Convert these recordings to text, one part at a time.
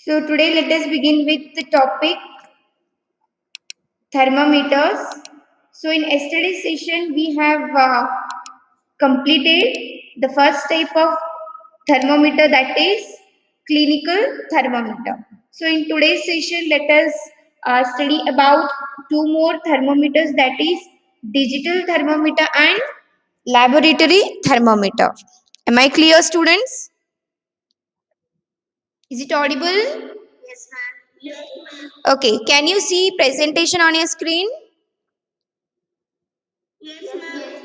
So today let us begin with the topic thermometers. So in yesterday's session we have completed the first type of thermometer, that is clinical thermometer. So in today's session let us study about two more thermometers, that is digital thermometer and laboratory thermometer. Am I clear, students? Is it audible? Yes, ma'am. Yes, ma'am. Okay, can you see presentation on your screen? Yes, ma'am. Yes,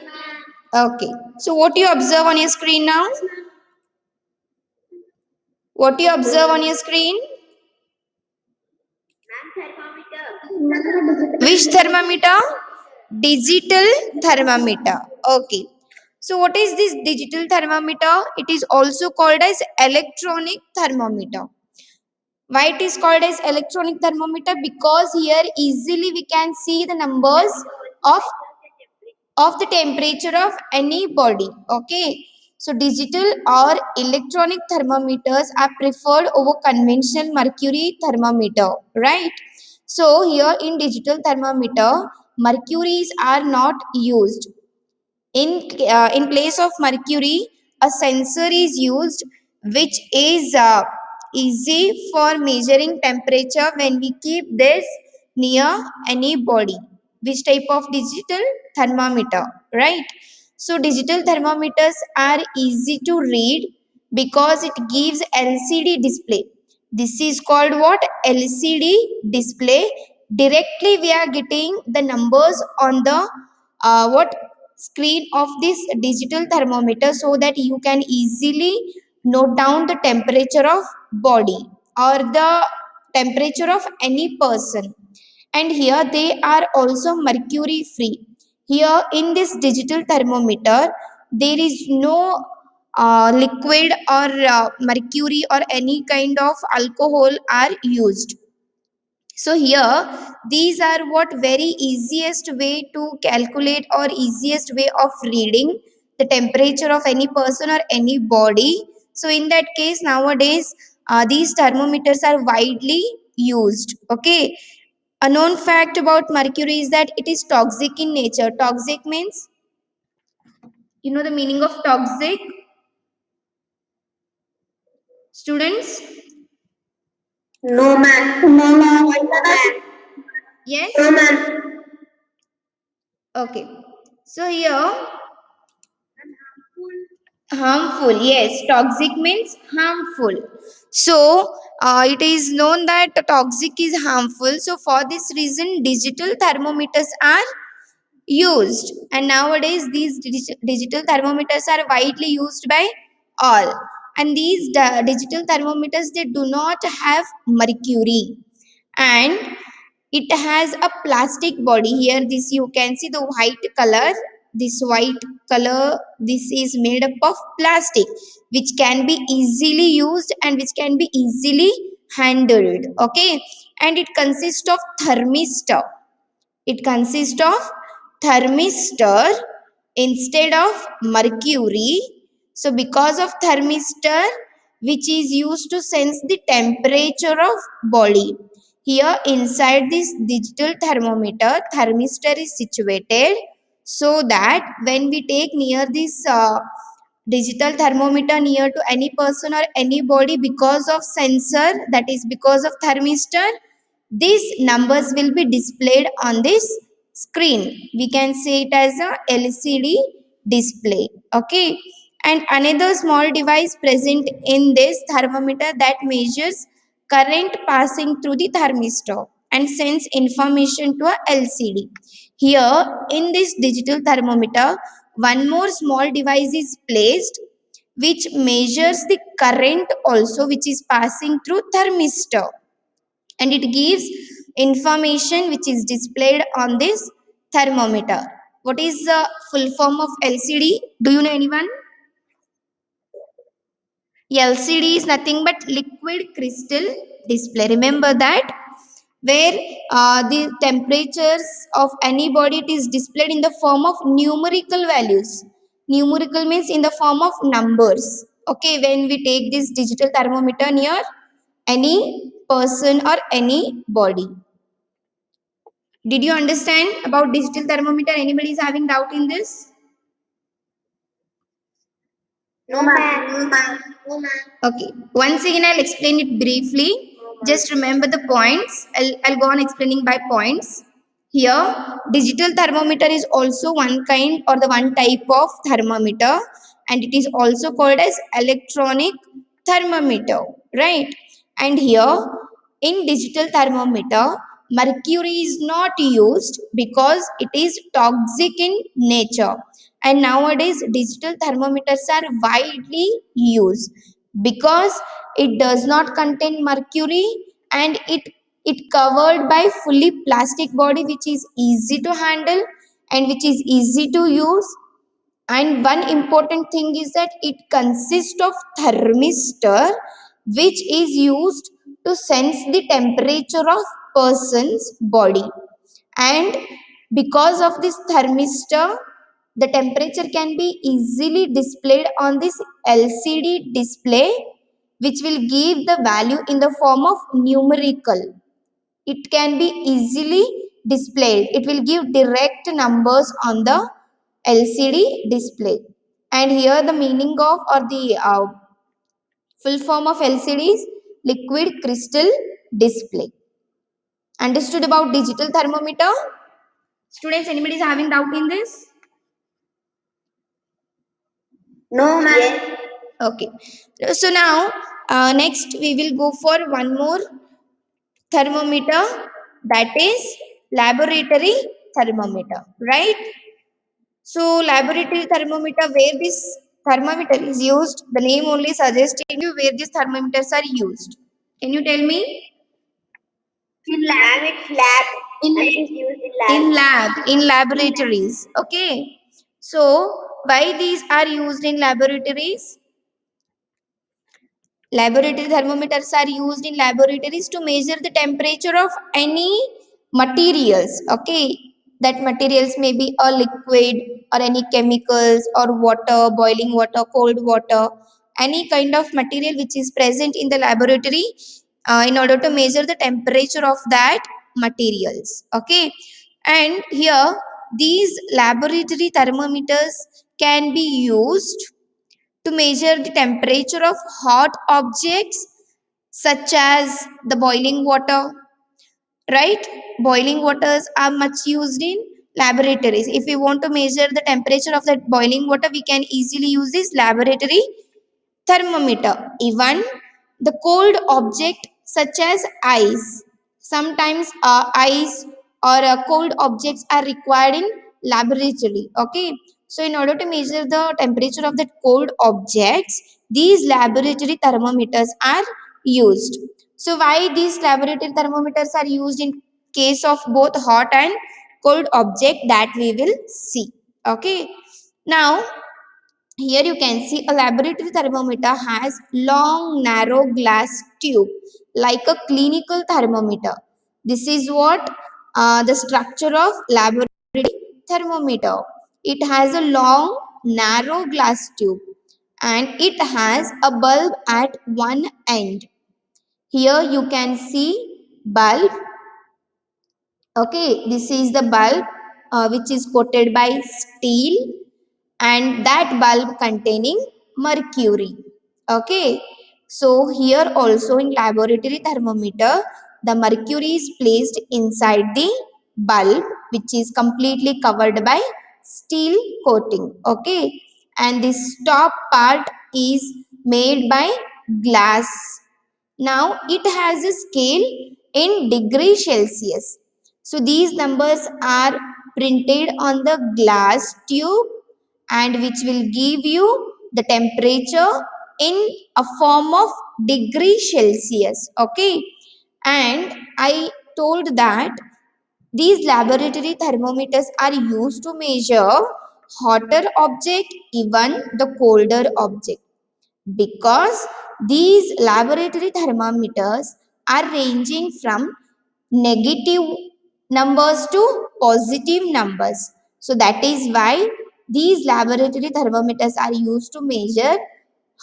ma'am. Okay, so what do you observe on your screen now? What do you observe on your screen? Which thermometer? Digital thermometer. Okay. So what is this digital thermometer? It is also called as electronic thermometer. Why it is called as electronic thermometer? Because here easily we can see the numbers of the temperature of any body. Okay, so digital or electronic thermometers are preferred over conventional mercury thermometer, right? So here in digital thermometer, mercuries are not used. In place of mercury, a sensor is used, which is easy for measuring temperature when we keep this near any body. Which type of digital thermometer, right? So digital thermometers are easy to read because it gives LCD display. This is called what? LCD display. Directly we are getting the numbers on the what screen of this digital thermometer, so that you can easily note down the temperature of body or the temperature of any person. And here they are also mercury free. Here in this digital thermometer there is no liquid or mercury or any kind of alcohol are used. So here these are what very easiest way to calculate or easiest way of reading the temperature of any person or any body. So in that case nowadays these thermometers are widely used. Okay, a known fact about mercury is that it is toxic in nature. Toxic means, you know the meaning of toxic, students? No, ma'am. No, ma'am. Yes. No, ma'am. Okay, so here harmful, yes, toxic means harmful. So it is known that toxic is harmful, so for this reason digital thermometers are used, and nowadays these digital thermometers are widely used by all. And these digital thermometers, they do not have mercury, and it has a plastic body. Here this you can see the white color, this white color, this is made up of plastic, which can be easily used and which can be easily handled. Okay, and it consists of thermistor. It consists of thermistor instead of mercury. So because of thermistor, which is used to sense the temperature of body. Here inside this digital thermometer, thermistor is situated, so that when we take near this digital thermometer near to any person or any body, because of sensor, that is because of thermistor, these numbers will be displayed on this screen. We can say it as a LCD display. Okay, and another small device present in this thermometer that measures current passing through the thermistor and sends information to a LCD. Here in this digital thermometer, one more small device is placed, which measures the current also, which is passing through thermistor, and it gives information which is displayed on this thermometer. What is the full form of LCD? Do you know anyone? LCD is nothing but liquid crystal display. Remember that, where the temperatures of any body, it is displayed in the form of numerical values. Numerical means in the form of numbers. Okay, when we take this digital thermometer near any person or any body. Did you understand about digital thermometer? Anybody is having doubt in this? No, ma'am. No, ma'am. No, ma'am. Okay, once again I'll explain it briefly. Just remember the points. I'll go on explaining by points. Here, digital thermometer is also one kind or the one type of thermometer, and it is also called as electronic thermometer, right? And here, in digital thermometer, mercury is not used because it is toxic in nature. And nowadays, digital thermometers are widely used because it does not contain mercury, and it covered by fully plastic body which is easy to handle and which is easy to use. And one important thing is that it consists of thermistor which is used to sense the temperature of person's body. And because of this thermistor, the temperature can be easily displayed on this LCD display, which will give the value in the form of numerical. It can be easily displayed. It will give direct numbers on the LCD display. And here the meaning of or the full form of LCD is liquid crystal display. Understood about digital thermometer? Students, anybody is having doubt in this? No, ma'am. Yes. Okay. So now, next we will go for one more thermometer, that is laboratory thermometer, right? So laboratory thermometer, where this thermometer is used, the name only suggesting you where these thermometers are used. Can you tell me? In lab. Ma'am, it's lab. In And it is used in lab. in laboratories. Okay. So why these are used in laboratories? Laboratory thermometers are used in laboratories to measure the temperature of any materials. Okay, that materials may be a liquid or any chemicals or water, boiling water, cold water, any kind of material which is present in the laboratory in order to measure the temperature of that materials. Okay, and here these laboratory thermometers can be used to measure the temperature of hot objects such as the boiling water, right? Boiling waters are much used in laboratories. If we want to measure the temperature of that boiling water, we can easily use this laboratory thermometer. Even the cold object such as ice, sometimes ice or cold objects are required in laboratory. Okay, so in order to measure the temperature of the cold objects, these laboratory thermometers are used. So why these laboratory thermometers are used in case of both hot and cold object, that we will see. Okay, now here you can see a laboratory thermometer has long narrow glass tube like a clinical thermometer. This is what the structure of laboratory thermometer. It has a long narrow glass tube and it has a bulb at one end. Here you can see bulb. Okay, this is the bulb which is coated by steel, and that bulb containing mercury. Okay, so here also in laboratory thermometer, the mercury is placed inside the bulb which is completely covered by steel coating. Okay, and this top part is made by glass. Now it has a scale in degree Celsius. So these numbers are printed on the glass tube and which will give you the temperature in a form of degree Celsius. Okay, and I told that these laboratory thermometers are used to measure hotter object, even the colder object, because these laboratory thermometers are ranging from negative numbers to positive numbers. So that is why these laboratory thermometers are used to measure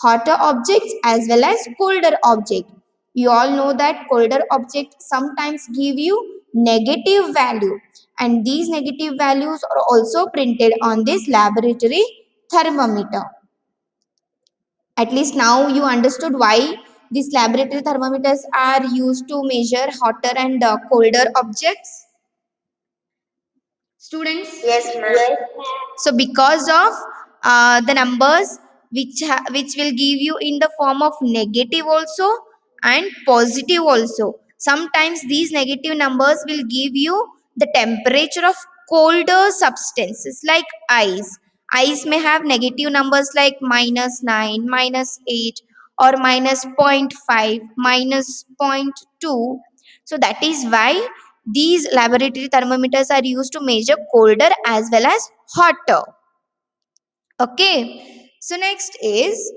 hotter objects as well as colder objects. You all know that colder objects sometimes give you negative value, and these negative values are also printed on this laboratory thermometer. At least now you understood why these laboratory thermometers are used to measure hotter and colder objects. Students? Yes, ma'am. Yes, So because of the numbers which will give you in the form of negative also and positive also. Sometimes these negative numbers will give you the temperature of colder substances like ice. Ice may have negative numbers like -9, -8, or -0.5, -0.2. So that is why these laboratory thermometers are used to measure colder as well as hotter. Okay. So next is,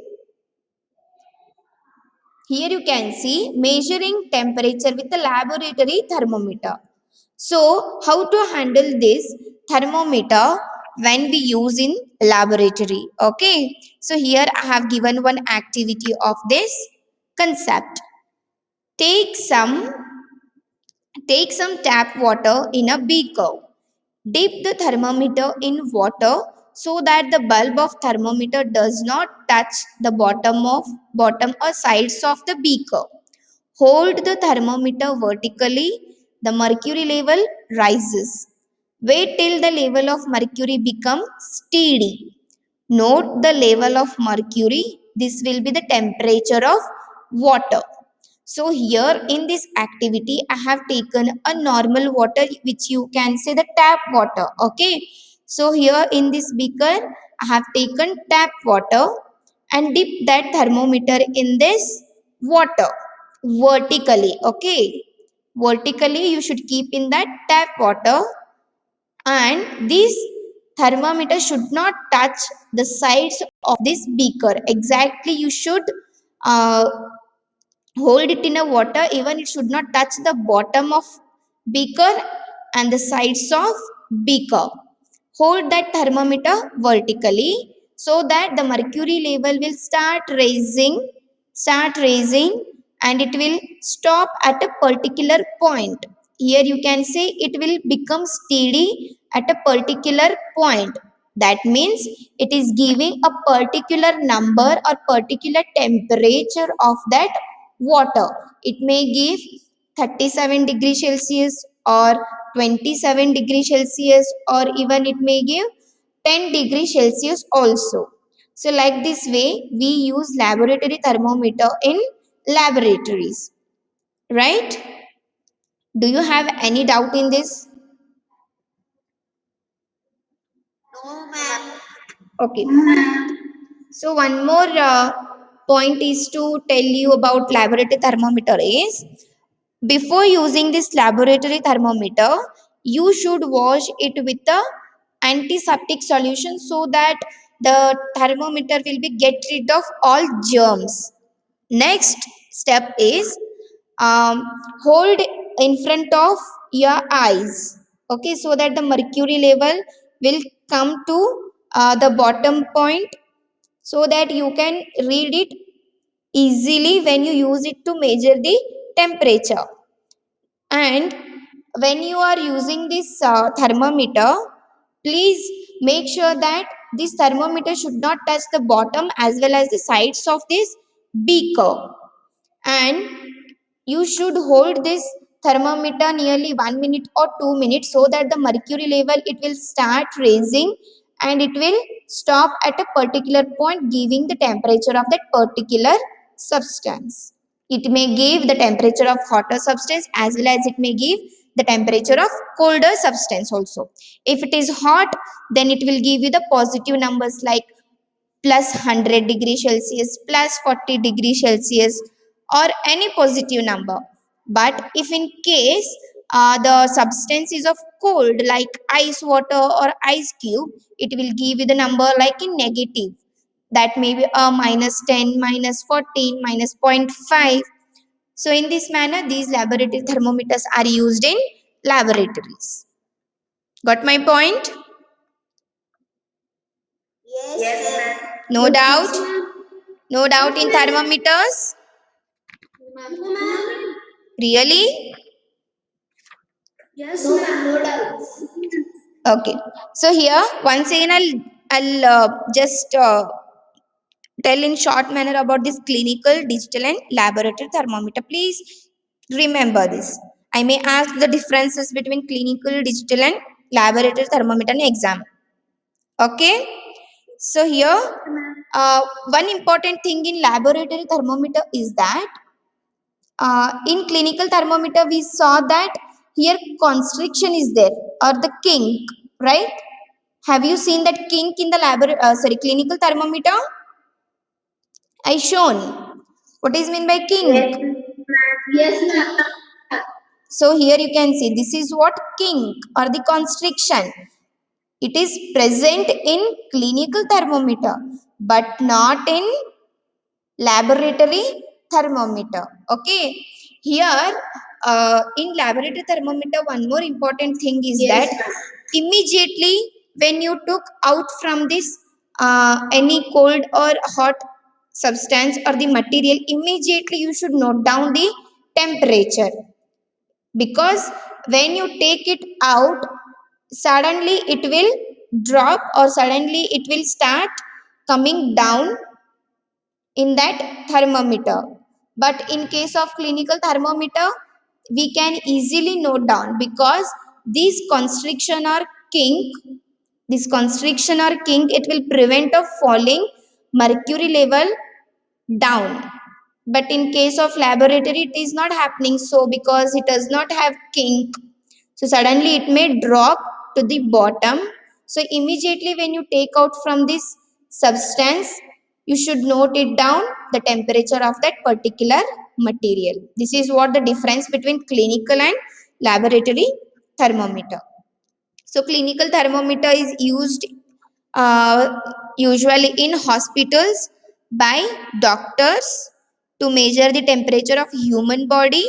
here you can see measuring temperature with a laboratory thermometer. So how to handle this thermometer when we use in laboratory? Okay. So here I have given one activity of this concept. Take some Take some tap water in a beaker. Dip the thermometer in water so that the bulb of thermometer does not touch the bottom or sides of the beaker. Hold the thermometer vertically. The mercury level rises. Wait till the level of mercury becomes steady. Note the level of mercury. This will be the temperature of water. So here in this activity, I have taken a normal water, which you can say the tap water. Okay. So here in this beaker, I have taken tap water and dip that thermometer in this water vertically. Okay. Vertically, you should keep in that tap water, and this thermometer should not touch the sides of this beaker. Exactly, you should uh, hold it in a water, even it should not touch the bottom of beaker and the sides of beaker. Hold that thermometer vertically so that the mercury level will start raising, and it will stop at a particular point. Here you can say it will become steady at a particular point. That means it is giving a particular number or particular temperature of that water. It may give 37 degrees Celsius or 27 degrees Celsius, or even it may give 10 degrees Celsius also. So like this way we use laboratory thermometer in laboratories, right? Do you have any doubt in this? no, ma'am. Okay. So one more point is to tell you about laboratory thermometer is, before using this laboratory thermometer, you should wash it with a antiseptic solution so that the thermometer will be get rid of all germs. Next step is, um, hold in front of your eyes, okay, so that the mercury level will come to the bottom point, so that you can read it easily when you use it to measure the temperature. And when you are using this thermometer, please make sure that this thermometer should not touch the bottom as well as the sides of this beaker. And you should hold this thermometer nearly 1 minute or 2 minutes so that the mercury level it will start raising, and it will stop at a particular point, giving the temperature of that particular substance. It may give the temperature of hotter substance as well as it may give the temperature of colder substance also. If it is hot, then it will give you the positive numbers like plus 100 degrees Celsius, plus 40 degrees Celsius, or any positive number. But if in case the substance is of cold like ice water or ice cube, it will give you the number like in negative. That may be a -10, -14, minus zero point 0.5. So in this manner, these laboratory thermometers are used in laboratories. Got my point? Yes, ma'am. No doubt? No doubt in thermometers? No, ma'am. Really? Yes, no, ma'am. No doubts. Okay. So here, once again, I'll just tell in short manner about this clinical, digital, and laboratory thermometer. Please remember this. I may ask the differences between clinical, digital, and laboratory thermometer in exam. Okay. So here, one important thing in laboratory thermometer is that in clinical thermometer we saw that here constriction is there or the kink, right? Have you seen that kink in the clinical thermometer? I shown. What is mean by kink? Yes, ma'am. Yes, ma'am. So here you can see this is what kink or the constriction. It is present in clinical thermometer but not in laboratory thermometer. Okay. Here in laboratory thermometer one more important thing is Yes, that ma'am. immediately when you took out from this any cold or hot substance or the material, immediately you should note down the temperature, because when you take it out suddenly it will drop or suddenly it will start coming down in that thermometer. But in case of clinical thermometer we can easily note down, because these constriction or kink, this constriction or kink, it will prevent of falling mercury level down. But in case of laboratory it is not happening so, because it does not have kink, so suddenly it may drop to the bottom. So immediately when you take out from this substance you should note it down the temperature of that particular material. This is what the difference between clinical and laboratory thermometer. So clinical thermometer is used uh, usually in hospitals by doctors to measure the temperature of human body,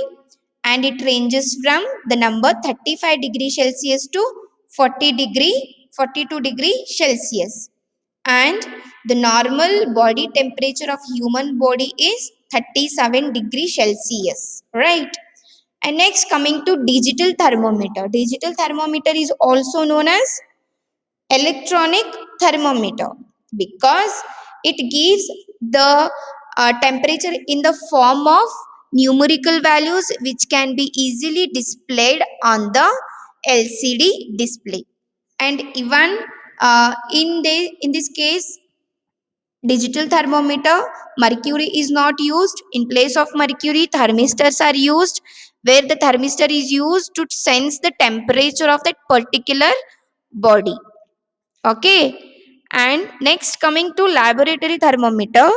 and it ranges from the number 35 degree Celsius to 40 degree 42 degree Celsius. And the normal body temperature of human body is 37 degree Celsius, right? And next, coming to digital thermometer. Digital thermometer is also known as electronic thermometer, because it gives the temperature in the form of numerical values which can be easily displayed on the LCD display. And even in this case, digital thermometer, mercury is not used. In place of mercury, thermistors are used, where the thermistor is used to sense the temperature of that particular body. Okay. And next, coming to laboratory thermometer.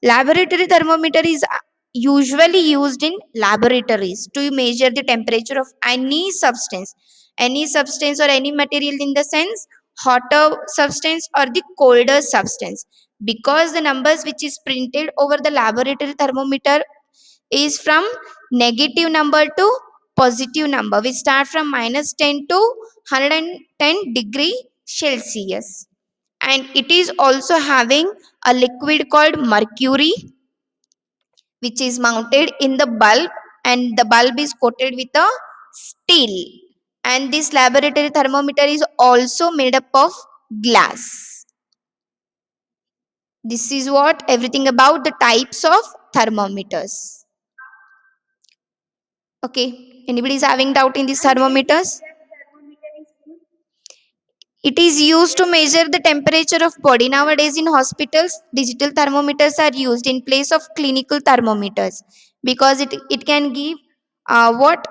Laboratory thermometer is usually used in laboratories to measure the temperature of any substance or any material, in the sense hotter substance or the colder substance, because the numbers which is printed over the laboratory thermometer is from negative number to positive number. We start from minus 10 to 110 degree Celsius. And it is also having a liquid called mercury, which is mounted in the bulb, and the bulb is coated with a steel. And this laboratory thermometer is also made up of glass. This is what everything about the types of thermometers. Okay, anybody is having doubt in these thermometers? It is used to measure the temperature of body. Nowadays in hospitals, digital thermometers are used in place of clinical thermometers, because it can give what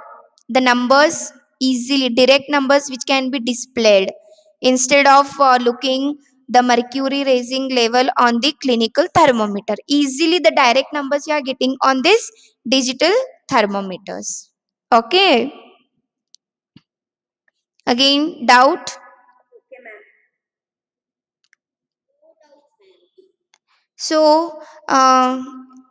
the numbers easily, direct numbers which can be displayed, instead of looking the mercury raising level on the clinical thermometer. Easily the direct numbers you are getting on this digital thermometers. Okay. Again, doubt? So